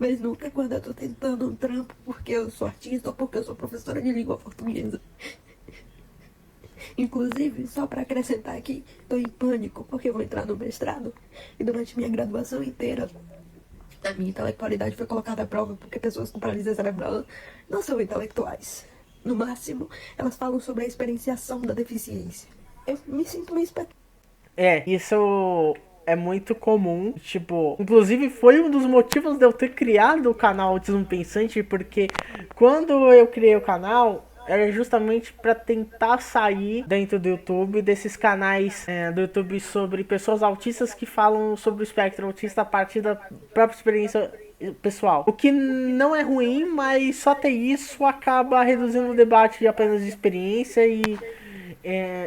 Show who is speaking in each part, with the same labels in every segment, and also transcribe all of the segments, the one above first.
Speaker 1: mas nunca quando eu tô tentando um trampo porque eu sou artista ou porque eu sou professora de língua portuguesa. Inclusive, só para acrescentar aqui, tô em pânico porque eu vou entrar no mestrado e durante minha graduação inteira a minha intelectualidade foi colocada à prova porque pessoas com paralisia cerebral não são intelectuais. No máximo, elas falam sobre a experienciação da deficiência. Eu me sinto meio
Speaker 2: Isso é muito comum. Tipo, inclusive foi um dos motivos de eu ter criado o canal Autismo Pensante, porque quando eu criei o canal, era justamente para tentar sair dentro do YouTube, desses canais do YouTube sobre pessoas autistas que falam sobre o espectro autista a partir da própria experiência pessoal. O que não é ruim, mas só ter isso acaba reduzindo o debate apenas de experiência e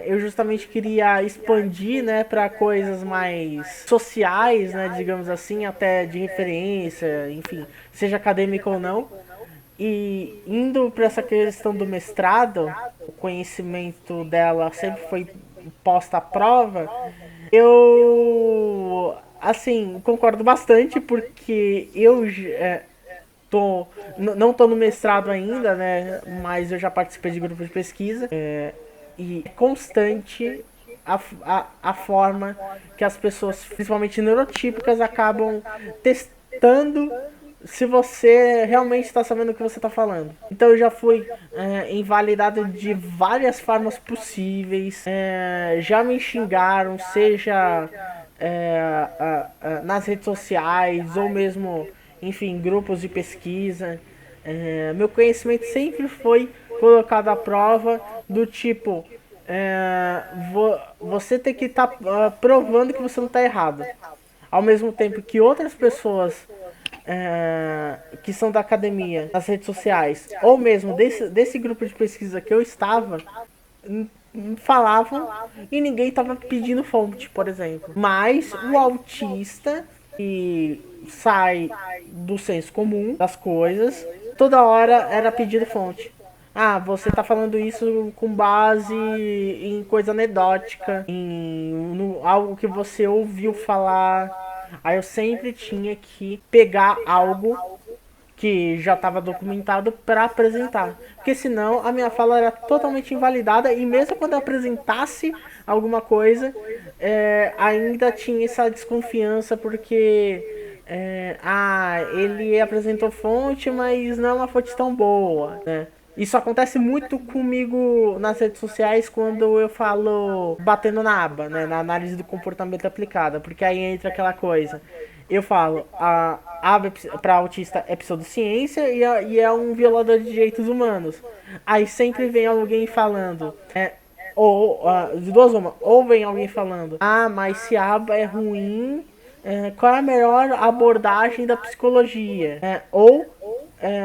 Speaker 2: eu justamente queria expandir, né, para coisas mais sociais, né, digamos assim, até de referência, enfim, seja acadêmico ou não. E indo para essa questão do mestrado, o conhecimento dela sempre foi posta à prova. Eu, assim, concordo bastante porque tô, não tô no mestrado ainda, né? Mas eu já participei de grupo de pesquisa. E é constante a forma que as pessoas, principalmente neurotípicas, acabam testando se você realmente está sabendo o que você está falando. Então eu já fui invalidado de várias formas possíveis. Já me xingaram, seja nas redes sociais ou mesmo, enfim, grupos de pesquisa. Meu conhecimento sempre foi colocado à prova do tipo você tem que estar provando que você não está errado. Ao mesmo tempo que outras pessoas que são da academia, nas redes sociais, ou mesmo desse grupo de pesquisa que eu estava, falavam e ninguém estava pedindo fonte, por exemplo. Mas o autista que sai do senso comum das coisas, toda hora era pedido fonte. Ah, você tá falando isso com base em coisa anedótica, algo que você ouviu falar. Aí eu sempre tinha que pegar algo que já estava documentado para apresentar. Porque senão a minha fala era totalmente invalidada e mesmo quando eu apresentasse alguma coisa, ainda tinha essa desconfiança porque ele apresentou fonte, mas não é uma fonte tão boa, né? Isso acontece muito comigo nas redes sociais quando eu falo batendo na aba, né? Na análise do comportamento aplicada, porque aí entra aquela coisa. Eu falo, a aba para autista é pseudociência e é um violador de direitos humanos. Aí sempre vem alguém falando, de duas uma, ou vem alguém falando, ah, mas se a aba é ruim, qual é a melhor abordagem da psicologia?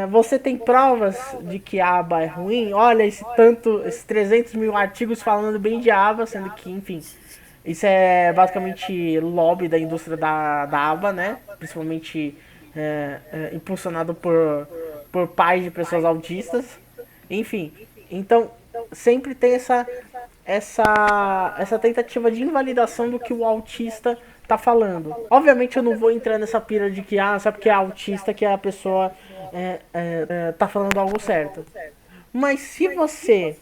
Speaker 2: Você tem provas de que a aba é ruim? Olha, esses 300 mil artigos falando bem de aba, sendo que, enfim, isso é basicamente lobby da indústria da aba, né? Principalmente impulsionado por pais de pessoas autistas. Enfim, então sempre tem essa tentativa de invalidação do que o autista tá falando. Obviamente eu não vou entrar nessa pira de que só porque é autista que a pessoa tá falando algo certo. Mas se você,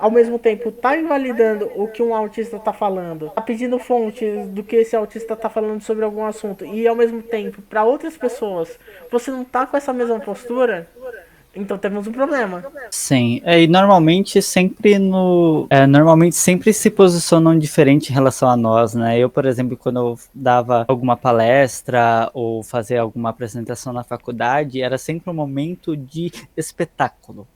Speaker 2: ao mesmo tempo, tá invalidando o que um autista tá falando, tá pedindo fontes do que esse autista tá falando sobre algum assunto, e ao mesmo tempo, para outras pessoas, você não tá com essa mesma postura, então temos um problema.
Speaker 3: Sim, e normalmente sempre normalmente sempre se posicionam diferente em relação a nós, né? Eu, por exemplo, quando eu dava alguma palestra ou fazia alguma apresentação na faculdade, era sempre um momento de espetáculo.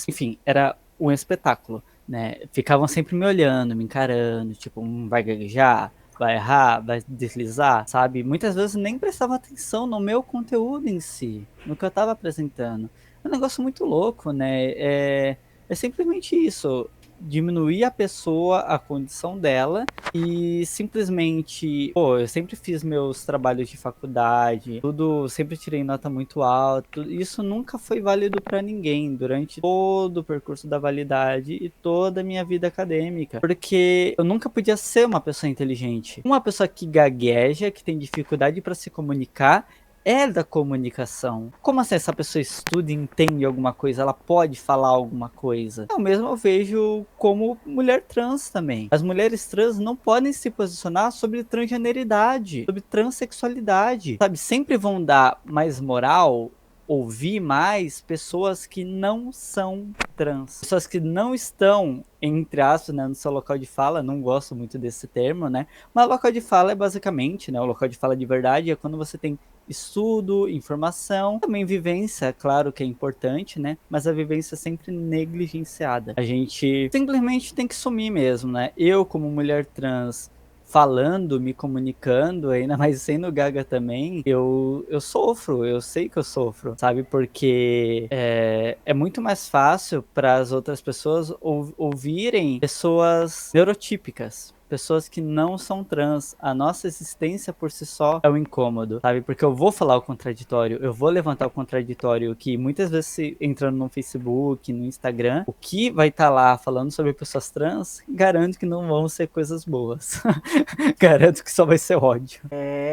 Speaker 3: Enfim, era um espetáculo, né? Ficavam sempre me olhando, me encarando, tipo, vai gaguejar, vai errar, vai deslizar, sabe? Muitas vezes nem prestava atenção no meu conteúdo em si, no que eu estava apresentando. É um negócio muito louco, né? É simplesmente isso. Diminuir a pessoa, a condição dela e simplesmente, pô, eu sempre fiz meus trabalhos de faculdade, tudo, sempre tirei nota muito alta. Isso nunca foi válido para ninguém durante todo o percurso da validade e toda a minha vida acadêmica, porque eu nunca podia ser uma pessoa inteligente. Uma pessoa que gagueja, que tem dificuldade para se comunicar, é da comunicação. Como assim essa pessoa estuda e entende alguma coisa? Ela pode falar alguma coisa? Eu mesmo vejo como mulher trans também. As mulheres trans não podem se posicionar sobre transgeneridade, sobre transexualidade, sabe? Sempre vão dar mais moral, ouvir mais pessoas que não são trans, pessoas que não estão, entre aspas, né, no seu local de fala. Não gosto muito desse termo, né, mas local de fala é basicamente, né, o local de fala de verdade é quando você tem estudo, informação, também vivência, claro que é importante, né, mas a vivência é sempre negligenciada. A gente simplesmente tem que sumir mesmo, né, eu como mulher trans falando, me comunicando, ainda mais sendo gaga também, eu sofro, eu sei que eu sofro, sabe? Porque é muito mais fácil para as outras pessoas ouvirem pessoas neurotípicas. Pessoas que não são trans. A nossa existência por si só é um incômodo, sabe? Porque eu vou falar o contraditório, eu vou levantar o contraditório que muitas vezes entrando no Facebook, no Instagram, o que vai estar lá falando sobre pessoas trans, garanto que não vão ser coisas boas. Garanto que só vai ser ódio.